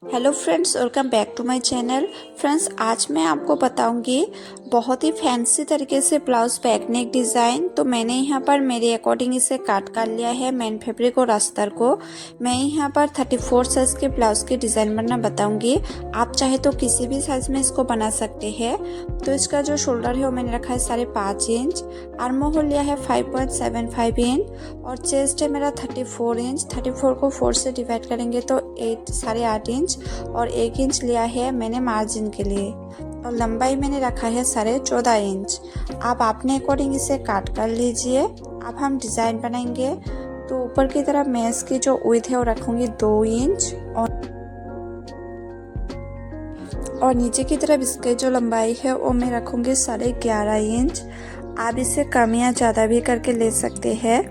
Hello friends, welcome back to my channel. Friends, आज मैं आपको बताऊंगी बहुत ही फैंसी तरीके से ब्लाउज बैक नेक डिज़ाइन। तो मैंने यहाँ पर मेरे अकॉर्डिंग इसे काट कर लिया है, मेन फैब्रिक और अस्तर को। मैं यहाँ पर 34 साइज़ के ब्लाउज की डिज़ाइन बनना बताऊंगी। आप चाहे तो किसी भी साइज़ में इसको बना सकते हैं। तो इसका जो शोल्डर है वो मैंने रखा है 5.5 इंच, आर्म होल लिया है 5.75 इंच और चेस्ट है मेरा 34 इंच। 34 को 4 से डिवाइड करेंगे तो 8.5 इंच और 1 इंच लिया है मैंने मार्जिन के लिए और लंबाई मैंने रखा है 14.5 इंच। आप अपने अकॉर्डिंग इसे काट कर लीजिए। अब हम डिज़ाइन बनाएंगे। तो ऊपर की तरफ मैं इसकी जो विड्थ है वो रखूँगी 2 इंच और नीचे की तरफ इसके जो लंबाई है वो मैं रखूँगी 11.5 इंच। आप इसे कम या ज़्यादा भी करके ले सकते हैं।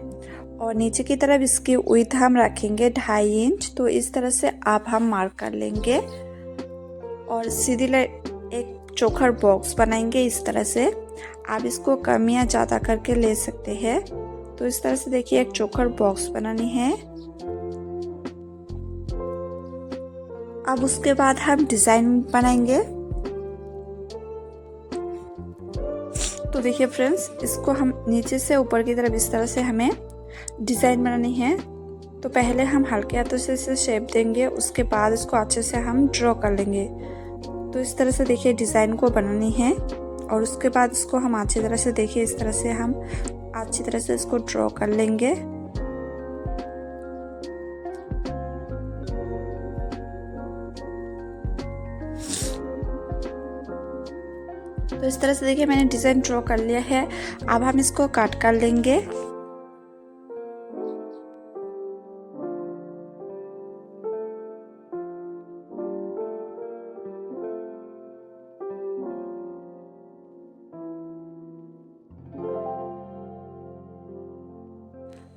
और नीचे की तरफ इसकी विड्थ हम रखेंगे 2.5 इंच। तो इस तरह से आप हम मार्क कर लेंगे और सीधी एक चोकर बॉक्स बनाएंगे। इस तरह से आप इसको कम या ज़्यादा करके ले सकते हैं। तो इस तरह से देखिए एक चोकर बॉक्स बनानी है। अब उसके बाद हम डिज़ाइन बनाएंगे। तो देखिए फ्रेंड्स, इसको हम नीचे से ऊपर की तरफ इस तरह से हमें डिज़ाइन बनानी है। तो पहले हम हल्के हाथों से इसे शेप देंगे, उसके बाद इसको अच्छे से हम ड्रॉ कर लेंगे। तो इस तरह से देखिए डिज़ाइन को बनानी है और उसके बाद इसको हम अच्छी तरह से देखिए इस तरह से हम अच्छी तरह से इसको ड्रॉ कर लेंगे। तो इस तरह से देखिए मैंने डिज़ाइन ड्रॉ कर लिया है। अब हम इसको काट कर लेंगे।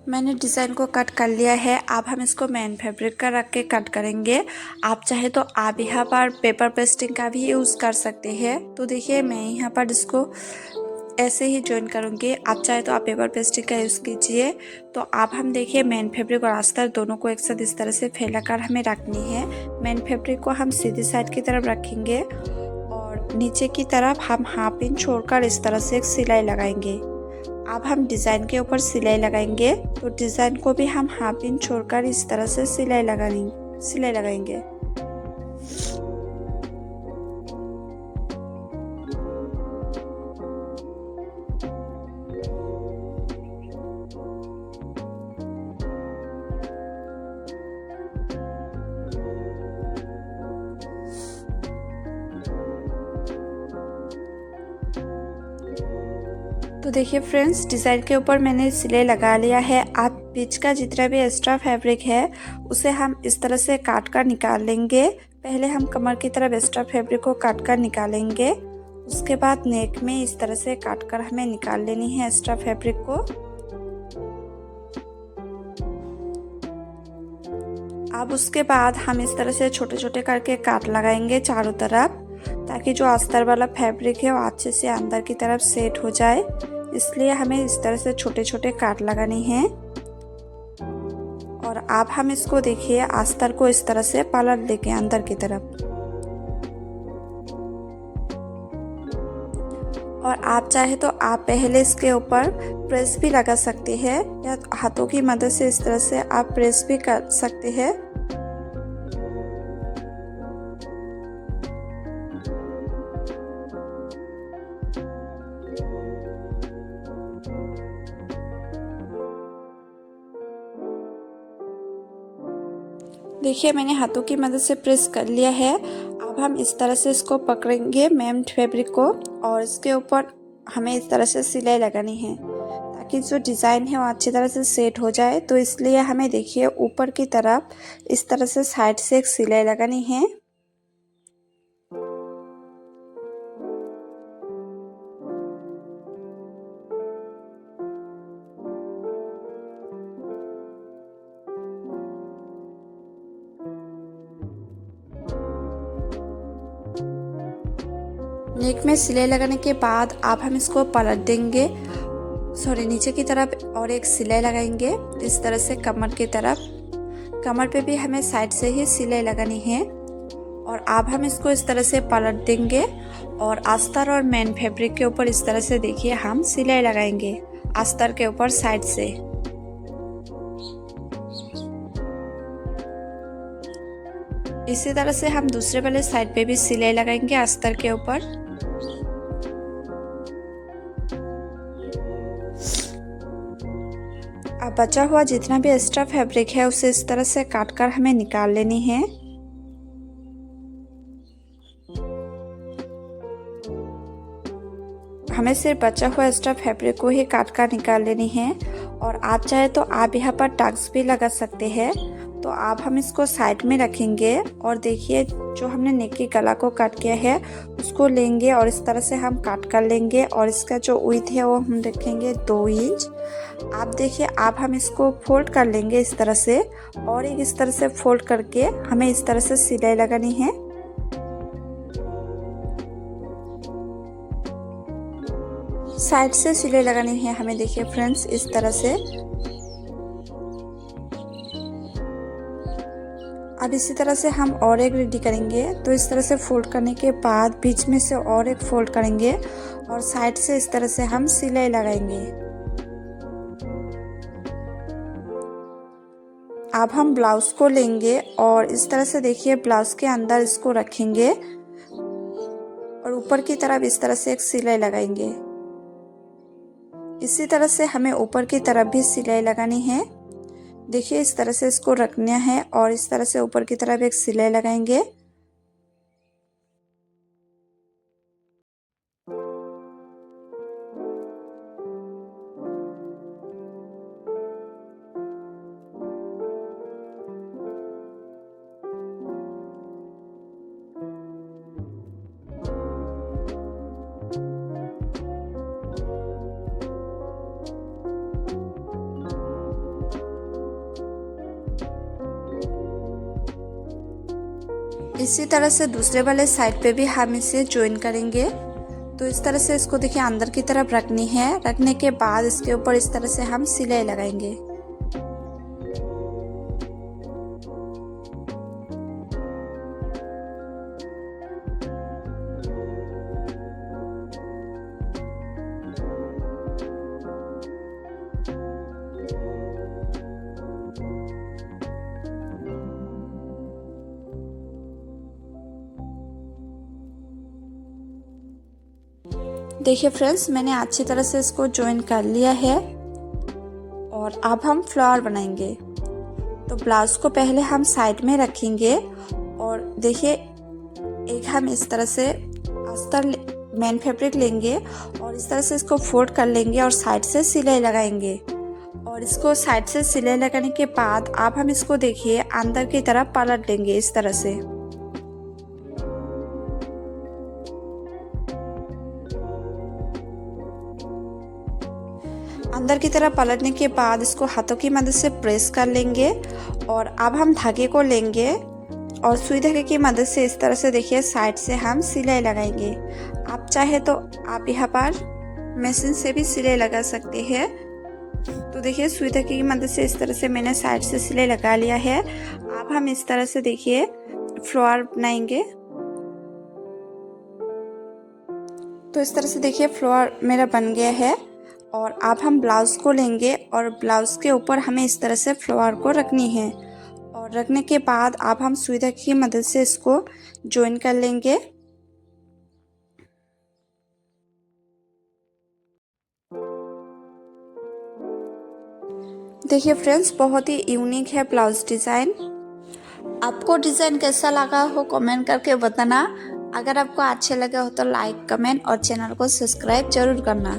मैंने डिज़ाइन को कट कर लिया है। अब हम इसको मेन फैब्रिक का रख के कट करेंगे। आप चाहे तो आप यहाँ पर पेपर पेस्टिंग का भी यूज़ कर सकते हैं। तो देखिए मैं यहाँ पर इसको ऐसे ही ज्वाइन करूँगी। आप चाहे तो आप पेपर पेस्टिंग का यूज़ कीजिए। तो आप हम देखिए मेन फैब्रिक और अस्तर दोनों को एक साथ इस तरह से फैलाकर हमें रखनी है। मेन फैब्रिक को हम सीधी साइड की तरफ रखेंगे और नीचे की तरफ हम हाफ इंच छोड़कर इस तरह से एक सिलाई लगाएंगे। अब हम डिज़ाइन के ऊपर सिलाई लगाएंगे। तो डिज़ाइन को भी हम हाफ इंच छोड़कर इस तरह से सिलाई लगाएंगे। तो देखिए फ्रेंड्स, डिज़ाइन के ऊपर मैंने सिलाई लगा लिया है। आप बीच का जितना भी एक्स्ट्रा फैब्रिक है उसे हम इस तरह से काट कर निकाल लेंगे। पहले हम कमर की तरफ एक्स्ट्रा फैब्रिक को काट कर निकालेंगे। उसके बाद नेक में इस तरह से काट कर हमें निकाल लेनी है एक्स्ट्रा फैब्रिक को। अब उसके बाद हम इस तरह से छोटे छोटे करके काट लगाएंगे चारों तरफ, ताकि जो अस्तर वाला फैब्रिक है वो अच्छे से अंदर की तरफ सेट हो जाए। इसलिए हमें इस तरह से छोटे छोटे काट लगानी है। और अब हम इसको देखिए अस्तर को इस तरह से पलट देंगे अंदर की तरफ। और आप चाहे तो आप पहले इसके ऊपर प्रेस भी लगा सकते हैं या हाथों की मदद से इस तरह से आप प्रेस भी कर सकते हैं। देखिए मैंने हाथों की मदद से प्रेस कर लिया है। अब हम इस तरह से इसको पकड़ेंगे मेन फैब्रिक को और इसके ऊपर हमें इस तरह से सिलाई लगानी है, ताकि जो डिज़ाइन है वो अच्छी तरह से सेट हो जाए। तो इसलिए हमें देखिए ऊपर की तरफ इस तरह से साइड से एक सिलाई लगानी है। नेक में सिलाई लगाने के बाद अब हम इसको पलट देंगे। नीचे की तरफ और एक सिलाई लगाएंगे इस तरह से कमर की तरफ। कमर पे भी हमें साइड से ही सिलाई लगानी है। और अब हम इसको इस तरह से पलट देंगे और अस्तर और मेन फैब्रिक के ऊपर इस तरह से देखिए हम सिलाई लगाएंगे अस्तर के ऊपर साइड से। इसी तरह से हम दूसरे वाले साइड पे भी सिलाई लगाएंगे अस्तर के ऊपर। अब बचा हुआ जितना भी एक्स्ट्रा फैब्रिक है उसे इस तरह से काटकर हमें निकाल लेनी है। हमें सिर्फ बचा हुआ एक्स्ट्रा फैब्रिक को ही काट कर निकाल लेनी है। और आप चाहे तो आप यहाँ पर टक्स भी लगा सकते हैं। तो आप हम इसको साइड में रखेंगे और देखिए जो हमने नेक के गला को कट किया है उसको लेंगे और इस तरह से हम काट कर लेंगे और इसका जो विड्थ है वो हम रखेंगे 2 इंच। आप देखिए आप हम इसको फोल्ड कर लेंगे इस तरह से और एक इस तरह से फोल्ड करके हमें इस तरह से सिलाई लगानी है। साइड से सिलाई लगानी है हमें देखिए फ्रेंड्स इस तरह से। अब इसी तरह से हम और एक रेडी करेंगे। तो इस तरह से फोल्ड करने के बाद बीच में से और एक फोल्ड करेंगे और साइड से इस तरह से हम सिलाई लगाएंगे। अब हम ब्लाउज को लेंगे और इस तरह से देखिए ब्लाउज के अंदर इसको रखेंगे और ऊपर की तरफ इस तरह से एक सिलाई लगाएंगे। इसी तरह से हमें ऊपर की तरफ भी सिलाई लगानी है। देखिए इस तरह से इसको रखना है और इस तरह से ऊपर की तरफ एक सिलाई लगाएंगे। इसी तरह से दूसरे वाले साइड पे भी हम इसे ज्वाइन करेंगे। तो इस तरह से इसको देखिए अंदर की तरफ रखनी है। रखने के बाद इसके ऊपर इस तरह से हम सिलाई लगाएंगे। देखिए फ्रेंड्स मैंने अच्छी तरह से इसको ज्वाइन कर लिया है और अब हम फ्लावर बनाएंगे। तो ब्लाउज को पहले हम साइड में रखेंगे और देखिए एक हम इस तरह से अस्तर मेन फैब्रिक लेंगे और इस तरह से इसको फोल्ड कर लेंगे और साइड से सिलाई लगाएंगे। और इसको साइड से सिलाई लगाने के बाद अब हम इसको देखिए अंदर की तरफ पलट देंगे इस तरह से। अंदर की तरफ पलटने के बाद इसको हाथों की मदद से प्रेस कर लेंगे और अब हम धागे को लेंगे और सुई धागे की मदद से इस तरह से देखिए साइड से हम सिलाई लगाएंगे। आप चाहे तो आप यहाँ पर मशीन से भी सिलाई लगा सकते हैं। तो देखिए सुई धागे की मदद से इस तरह से मैंने साइड से सिलाई लगा लिया है। अब हम इस तरह से देखिए फ्लावर बनाएंगे। तो इस तरह से देखिए फ्लावर मेरा बन गया है और अब हम ब्लाउज को लेंगे और ब्लाउज के ऊपर हमें इस तरह से फ्लावर को रखनी है। और रखने के बाद अब हम सुई धागे की मदद से इसको ज्वाइन कर लेंगे। देखिए फ्रेंड्स बहुत ही यूनिक है ब्लाउज डिज़ाइन। आपको डिज़ाइन कैसा लगा हो कमेंट करके बताना। अगर आपको अच्छे लगे हो तो लाइक कमेंट और चैनल को सब्सक्राइब जरूर करना।